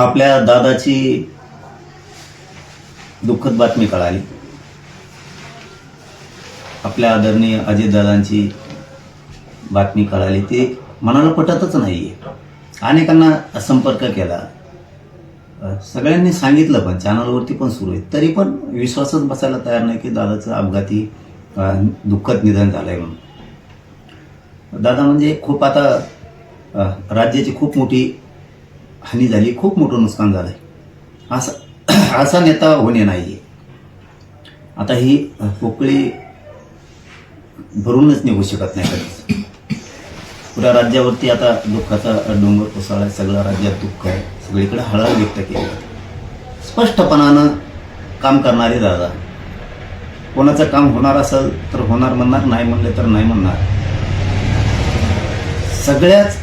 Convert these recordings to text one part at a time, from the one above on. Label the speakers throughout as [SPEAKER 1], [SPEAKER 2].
[SPEAKER 1] आपल्या दादाची दुःखद बातमी कळाली. आपल्या आदरणीय अजितदादांची बातमी कळाली. ती मनाला पटतच नाहीये. अनेकांना संपर्क केला, सगळ्यांनी सांगितलं, पण चॅनलवरती पण सुरू आहे, तरी पण विश्वासच बसायला तयार नाही की दादाचं अपघाती दुःखद निधन झालंय म्हणून. दादा म्हणजे खूप आता राज्याची खूप मोठी हानी झाली, खूप मोठं नुकसान झालंय. असा नेता होणे नाहीये. आता ही पोकळी भरूनच निघू शकत नाही कधीच. पुऱ्या राज्यावरती आता दुःखाचा डोंगर कोसळलाय. सगळ्या राज्यात दुःख आहे, सगळीकडे हळहळ व्यक्त केली. स्पष्टपणानं काम करणारे दादा. कोणाचं काम होणार असेल तर होणार म्हणणार, नाही म्हणले तर नाही म्हणणार. सगळ्याच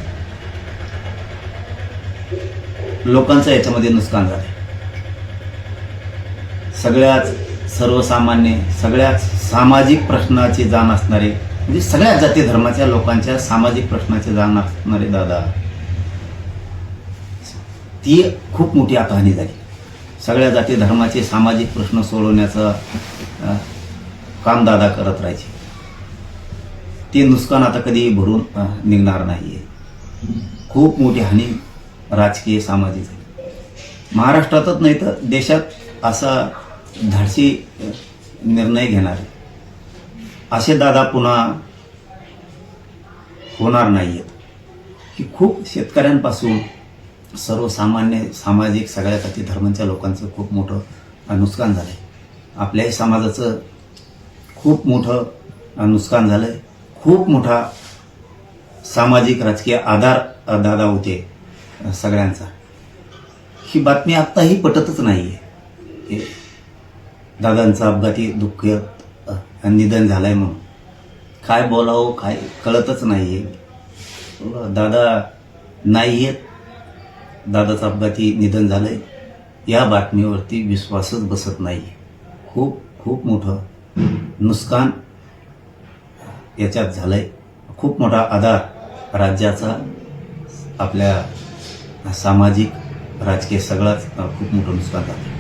[SPEAKER 1] लोकांचं याच्यामध्ये नुकसान झालंय. सगळ्याच सर्वसामान्य, सगळ्याच सामाजिक प्रश्नाची जाण असणारे, म्हणजे सगळ्याच जाती धर्माच्या लोकांच्या सामाजिक प्रश्नाची जाण असणारे दादा, ती खूप मोठी आता हानी झाली. सगळ्या जाती धर्माचे सामाजिक प्रश्न सोडवण्याचं काम दादा करत राहायचे. ते नुकसान आता कधी भरून निघणार नाहीये. खूप मोठी हानी राजकीय सामाजिक झाली. महाराष्ट्रातच नाही तर देशात असा धाडसी निर्णय घेणारे असे दादा पुन्हा होणार नाहीयेत. की खूप शेतकऱ्यांपासून सर्वसामान्य सामाजिक सगळ्या जाती धर्मांच्या लोकांचं खूप मोठं नुकसान झालंय. आपल्याही समाजाचं खूप मोठं नुकसान झालंय. खूप मोठा सामाजिक राजकीय आधार दादा होते सगळ्यांचा. ही बातमी आत्ताही पटतच नाहीये. दादांचं अपघाती दुःख निधन झालंय म्हणून काय बोलावं काय कळतच नाहीये. दादा नाहीयेत, दादाचं अपघाती निधन झालंय, या बातमीवरती विश्वासच बसत नाहीये. खूप खूप मोठं नुकसान याच्यात झालंय. खूप मोठा आधार राज्याचा, आपल्या सामाजिक राजकीय सगळाच खूप मोठं नुकसान झालं.